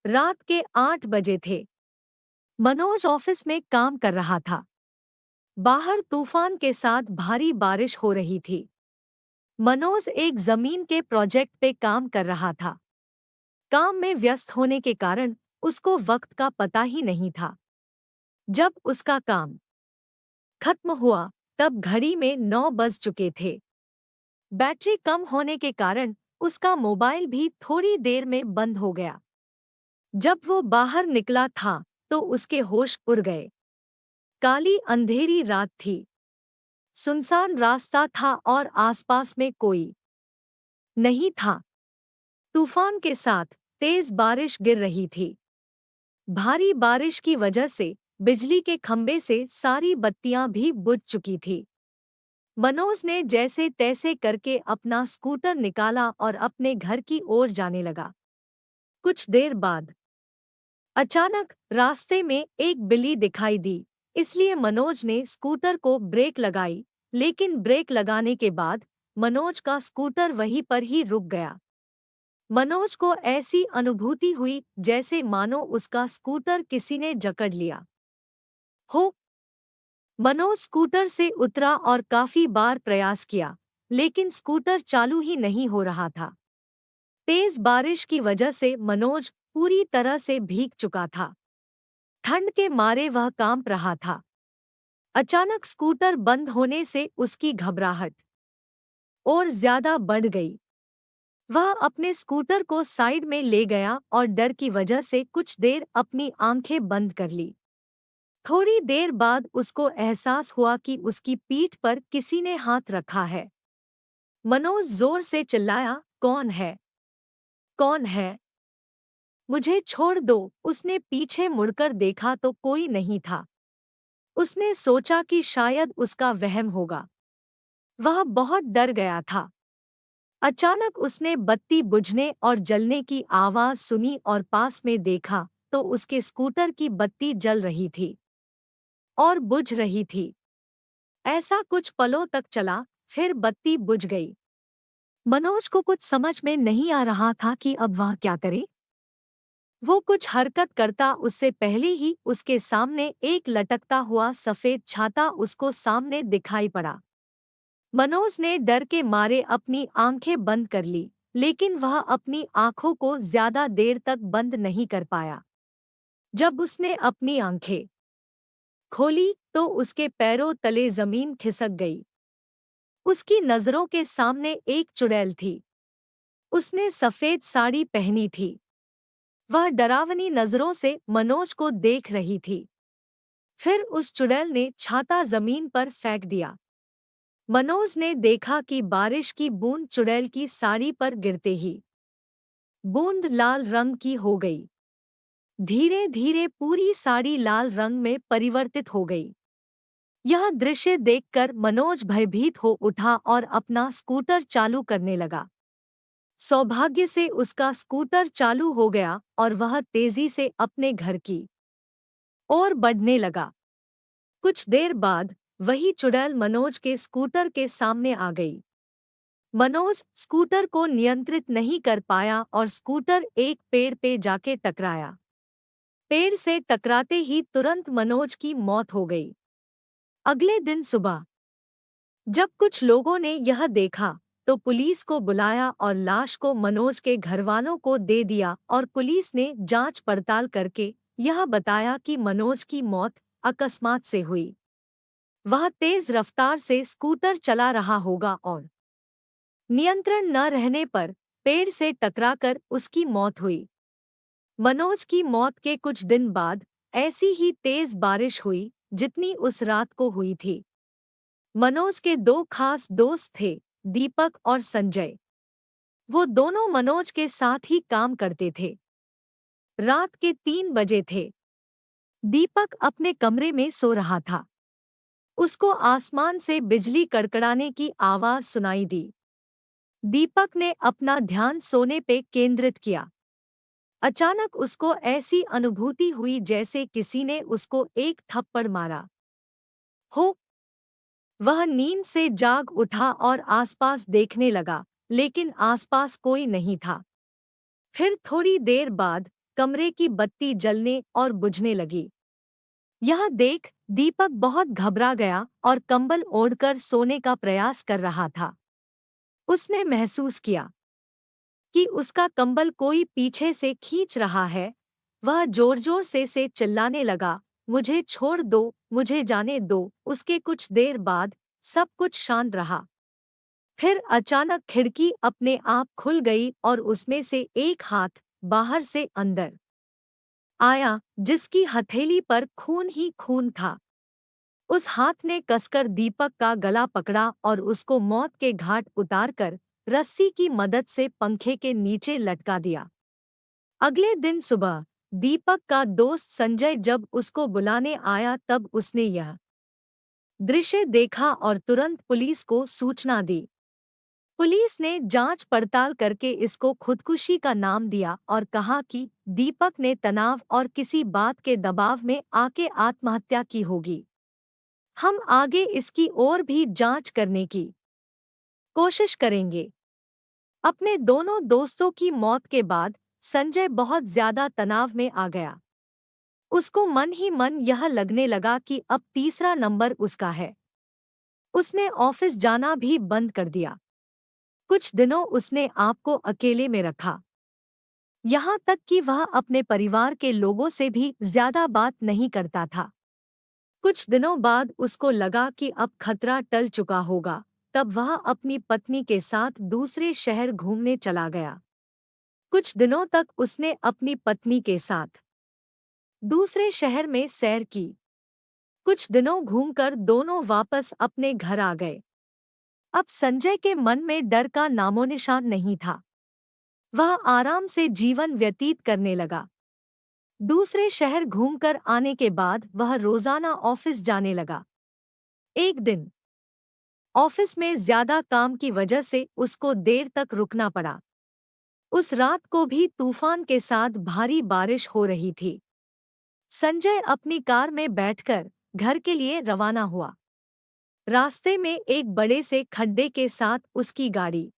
रात के 8 बजे थे। मनोज ऑफिस में काम कर रहा था। बाहर तूफान के साथ भारी बारिश हो रही थी। मनोज एक जमीन के प्रोजेक्ट पे काम कर रहा था। काम में व्यस्त होने के कारण उसको वक्त का पता ही नहीं था। जब उसका काम खत्म हुआ तब घड़ी में 9 बज चुके थे। बैटरी कम होने के कारण उसका मोबाइल भी थोड़ी देर में बंद हो गया। जब वो बाहर निकला था तो उसके होश उड़ गए। काली अंधेरी रात थी। सुनसान रास्ता था और आसपास में कोई नहीं था। तूफान के साथ तेज बारिश गिर रही थी। भारी बारिश की वजह से बिजली के खंभे से सारी बत्तियां भी बुझ चुकी थी। मनोज ने जैसे तैसे करके अपना स्कूटर निकाला और अपने घर की ओर जाने लगा। कुछ देर बाद अचानक रास्ते में एक बिल्ली दिखाई दी, इसलिए मनोज ने स्कूटर को ब्रेक लगाई, लेकिन ब्रेक लगाने के बाद मनोज का स्कूटर वहीं पर ही रुक गया। मनोज को ऐसी अनुभूति हुई जैसे मानो उसका स्कूटर किसी ने जकड़ लिया हो। मनोज स्कूटर से उतरा और काफी बार प्रयास किया, लेकिन स्कूटर चालू ही नहीं हो रहा था। तेज बारिश की वजह से मनोज पूरी तरह से भीग चुका था। ठंड के मारे वह कांप रहा था। अचानक स्कूटर बंद होने से उसकी घबराहट और ज्यादा बढ़ गई। वह अपने स्कूटर को साइड में ले गया और डर की वजह से कुछ देर अपनी आंखें बंद कर ली। थोड़ी देर बाद उसको एहसास हुआ कि उसकी पीठ पर किसी ने हाथ रखा है। मनोज जोर से चिल्लाया, कौन है? कौन है? मुझे छोड़ दो। उसने पीछे मुड़कर देखा तो कोई नहीं था। उसने सोचा कि शायद उसका वहम होगा। वह बहुत डर गया था। अचानक उसने बत्ती बुझने और जलने की आवाज सुनी और पास में देखा तो उसके स्कूटर की बत्ती जल रही थी और बुझ रही थी। ऐसा कुछ पलों तक चला, फिर बत्ती बुझ गई। मनोज को कुछ समझ में नहीं आ रहा था कि अब वह क्या करे। वो कुछ हरकत करता उससे पहले ही उसके सामने एक लटकता हुआ सफेद छाता उसको सामने दिखाई पड़ा। मनोज ने डर के मारे अपनी आंखें बंद कर ली, लेकिन वह अपनी आंखों को ज्यादा देर तक बंद नहीं कर पाया। जब उसने अपनी आंखें खोली तो उसके पैरों तले जमीन खिसक गई। उसकी नजरों के सामने एक चुड़ैल थी। उसने सफेद साड़ी पहनी थी। वह डरावनी नजरों से मनोज को देख रही थी। फिर उस चुड़ैल ने छाता जमीन पर फेंक दिया। मनोज ने देखा कि बारिश की बूंद चुड़ैल की साड़ी पर गिरते ही बूंद लाल रंग की हो गई। धीरे धीरे पूरी साड़ी लाल रंग में परिवर्तित हो गई। यह दृश्य देखकर मनोज भयभीत हो उठा और अपना स्कूटर चालू करने लगा। सौभाग्य से उसका स्कूटर चालू हो गया और वह तेजी से अपने घर की ओर बढ़ने लगा। कुछ देर बाद वही चुड़ैल मनोज के स्कूटर के सामने आ गई। मनोज स्कूटर को नियंत्रित नहीं कर पाया और स्कूटर एक पेड़ पे जाके टकराया। पेड़ से टकराते ही तुरंत मनोज की मौत हो गई। अगले दिन सुबह जब कुछ लोगों ने यह देखा तो पुलिस को बुलाया और लाश को मनोज के घरवालों को दे दिया और पुलिस ने जांच पड़ताल करके यह बताया कि मनोज की मौत अकस्मात से हुई। वह तेज रफ्तार से स्कूटर चला रहा होगा और नियंत्रण न रहने पर पेड़ से टकराकर उसकी मौत हुई। मनोज की मौत के कुछ दिन बाद ऐसी ही तेज बारिश हुई जितनी उस रात को हुई थी। मनोज के दो खास दोस्त थे, दीपक और संजय। वो दोनों मनोज के साथ ही काम करते थे। रात के 3 बजे थे। दीपक अपने कमरे में सो रहा था। उसको आसमान से बिजली कड़कड़ाने की आवाज सुनाई दी। दीपक ने अपना ध्यान सोने पे केंद्रित किया। अचानक उसको ऐसी अनुभूति हुई जैसे किसी ने उसको एक थप्पड़ मारा हो। वह नींद से जाग उठा और आसपास देखने लगा, लेकिन आसपास कोई नहीं था। फिर थोड़ी देर बाद कमरे की बत्ती जलने और बुझने लगी। यह देख दीपक बहुत घबरा गया और कंबल ओढ़कर सोने का प्रयास कर रहा था। उसने महसूस किया कि उसका कंबल कोई पीछे से खींच रहा है। वह जोर-जोर से चिल्लाने लगा, मुझे छोड़ दो, मुझे जाने दो। उसके कुछ देर बाद सब कुछ शांत रहा। फिर अचानक खिड़की अपने आप खुल गई और उसमें से एक हाथ बाहर से अंदर आया, जिसकी हथेली पर खून ही खून था। उस हाथ ने कसकर दीपक का गला पकड़ा और उसको मौत के घाट उतारकर रस्सी की मदद से पंखे के नीचे लटका दिया। अगले दिन सुबह दीपक का दोस्त संजय जब उसको बुलाने आया तब उसने यह दृश्य देखा और तुरंत पुलिस को सूचना दी। पुलिस ने जांच पड़ताल करके इसको खुदकुशी का नाम दिया और कहा कि दीपक ने तनाव और किसी बात के दबाव में आके आत्महत्या की होगी। हम आगे इसकी और भी जांच करने की कोशिश करेंगे। अपने दोनों दोस्तों की मौत के बाद संजय बहुत ज्यादा तनाव में आ गया। उसको मन ही मन यह लगने लगा कि अब तीसरा नंबर उसका है। उसने ऑफिस जाना भी बंद कर दिया। कुछ दिनों उसने आप को अकेले में रखा। यहाँ तक कि वह अपने परिवार के लोगों से भी ज्यादा बात नहीं करता था। कुछ दिनों बाद उसको लगा कि अब खतरा टल चुका होगा। तब वह अपनी पत्नी के साथ दूसरे शहर घूमने चला गया। कुछ दिनों तक उसने अपनी पत्नी के साथ दूसरे शहर में सैर की। कुछ दिनों घूमकर दोनों वापस अपने घर आ गए। अब संजय के मन में डर का नामोनिशान नहीं था। वह आराम से जीवन व्यतीत करने लगा। दूसरे शहर घूमकर आने के बाद वह रोजाना ऑफिस जाने लगा। एक दिन ऑफिस में ज्यादा काम की वजह से उसको देर तक रुकना पड़ा। उस रात को भी तूफान के साथ भारी बारिश हो रही थी। संजय अपनी कार में बैठकर घर के लिए रवाना हुआ। रास्ते में एक बड़े से खड्डे के साथ उसकी गाड़ी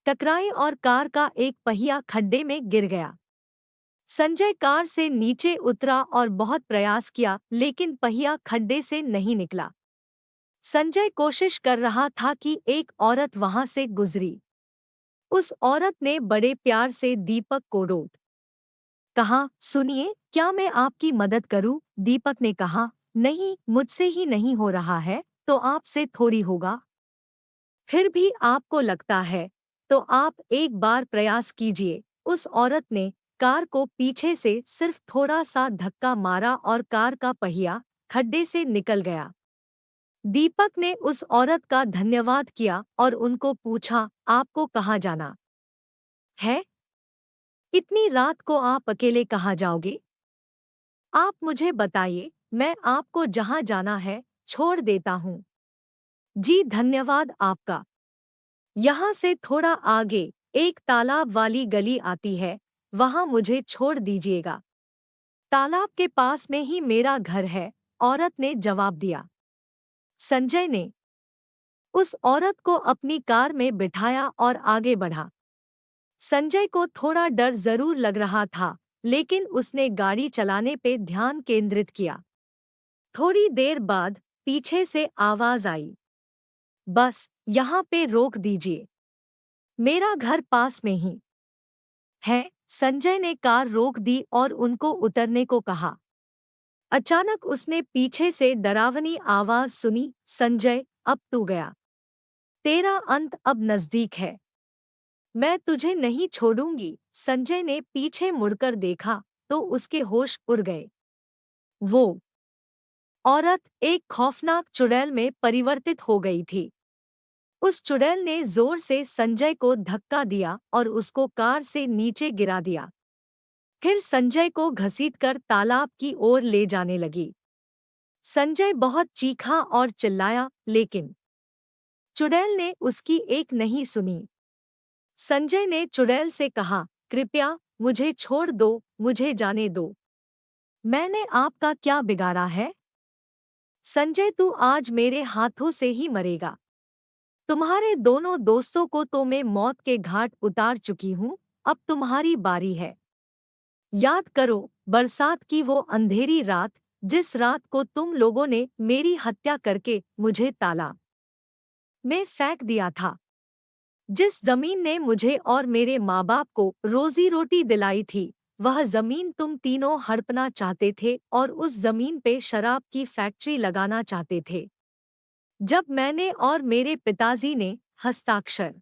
टकराई और कार का एक पहिया खड्डे में गिर गया। संजय कार से नीचे उतरा और बहुत प्रयास किया, लेकिन पहिया खड्डे से नहीं निकला। संजय कोशिश कर रहा था कि एक औरत वहां से गुजरी। उस औरत ने बड़े प्यार से दीपक को रोक कहा, सुनिए, क्या मैं आपकी मदद करूं? दीपक ने कहा, नहीं, मुझसे ही नहीं हो रहा है तो आपसे थोड़ी होगा। फिर भी आपको लगता है तो आप एक बार प्रयास कीजिए। उस औरत ने कार को पीछे से सिर्फ थोड़ा सा धक्का मारा और कार का पहिया खड्डे से निकल गया। दीपक ने उस औरत का धन्यवाद किया और उनको पूछा, आपको कहाँ जाना है? इतनी रात को आप अकेले कहाँ जाओगे? आप मुझे बताइए, मैं आपको जहाँ जाना है छोड़ देता हूँ। जी धन्यवाद आपका। यहाँ से थोड़ा आगे एक तालाब वाली गली आती है, वहाँ मुझे छोड़ दीजिएगा। तालाब के पास में ही मेरा घर है, औरत ने जवाब दिया। संजय ने उस औरत को अपनी कार में बिठाया और आगे बढ़ा। संजय को थोड़ा डर जरूर लग रहा था, लेकिन उसने गाड़ी चलाने पे ध्यान केंद्रित किया। थोड़ी देर बाद पीछे से आवाज आई, बस यहाँ पे रोक दीजिए, मेरा घर पास में ही है। संजय ने कार रोक दी और उनको उतरने को कहा। अचानक उसने पीछे से डरावनी आवाज सुनी, संजय, अब तू गया, तेरा अंत अब नजदीक है, मैं तुझे नहीं छोड़ूंगी। संजय ने पीछे मुड़कर देखा तो उसके होश उड़ गए। वो औरत एक खौफनाक चुड़ैल में परिवर्तित हो गई थी। उस चुड़ैल ने जोर से संजय को धक्का दिया और उसको कार से नीचे गिरा दिया। फिर संजय को घसीटकर तालाब की ओर ले जाने लगी। संजय बहुत चीखा और चिल्लाया, लेकिन चुड़ैल ने उसकी एक नहीं सुनी। संजय ने चुड़ैल से कहा, कृपया मुझे छोड़ दो, मुझे जाने दो, मैंने आपका क्या बिगाड़ा है? संजय, तू आज मेरे हाथों से ही मरेगा। तुम्हारे दोनों दोस्तों को तो मैं मौत के घाट उतार चुकी हूँ, अब तुम्हारी बारी है। याद करो बरसात की वो अंधेरी रात, जिस रात को तुम लोगों ने मेरी हत्या करके मुझे तालाब में फेंक दिया था। जिस जमीन ने मुझे और मेरे माँ बाप को रोजी रोटी दिलाई थी, वह जमीन तुम तीनों हड़पना चाहते थे और उस जमीन पे शराब की फैक्ट्री लगाना चाहते थे। जब मैंने और मेरे पिताजी ने हस्ताक्षर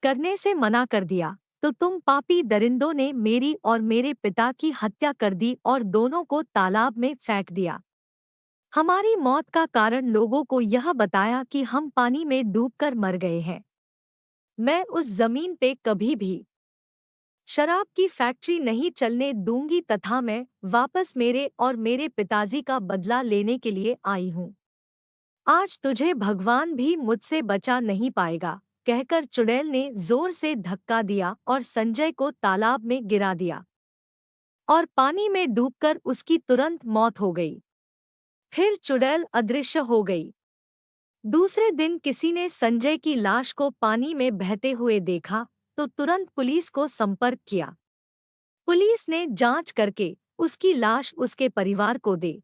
करने से मना कर दिया, तो तुम पापी दरिंदों ने मेरी और मेरे पिता की हत्या कर दी और दोनों को तालाब में फेंक दिया। हमारी मौत का कारण लोगों को यह बताया कि हम पानी में डूबकर मर गए हैं। मैं उस जमीन पे कभी भी शराब की फैक्ट्री नहीं चलने दूंगी तथा मैं वापस मेरे और मेरे पिताजी का बदला लेने के लिए आई हूँ। आज तुझे भगवान भी मुझसे बचा नहीं पाएगा, कहकर चुड़ैल ने जोर से धक्का दिया और संजय को तालाब में गिरा दिया और पानी में डूबकर उसकी तुरंत मौत हो गई। फिर चुड़ैल अदृश्य हो गई। दूसरे दिन किसी ने संजय की लाश को पानी में बहते हुए देखा तो तुरंत पुलिस को संपर्क किया। पुलिस ने जांच करके उसकी लाश उसके परिवार को दे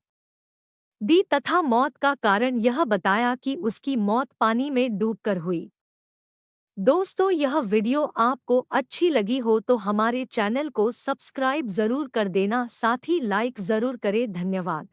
दी तथा मौत का कारण यह बताया कि उसकी मौत पानी में डूबकर हुई। दोस्तों, यह वीडियो आपको अच्छी लगी हो तो हमारे चैनल को सब्सक्राइब जरूर कर देना, साथ ही लाइक जरूर करें। धन्यवाद।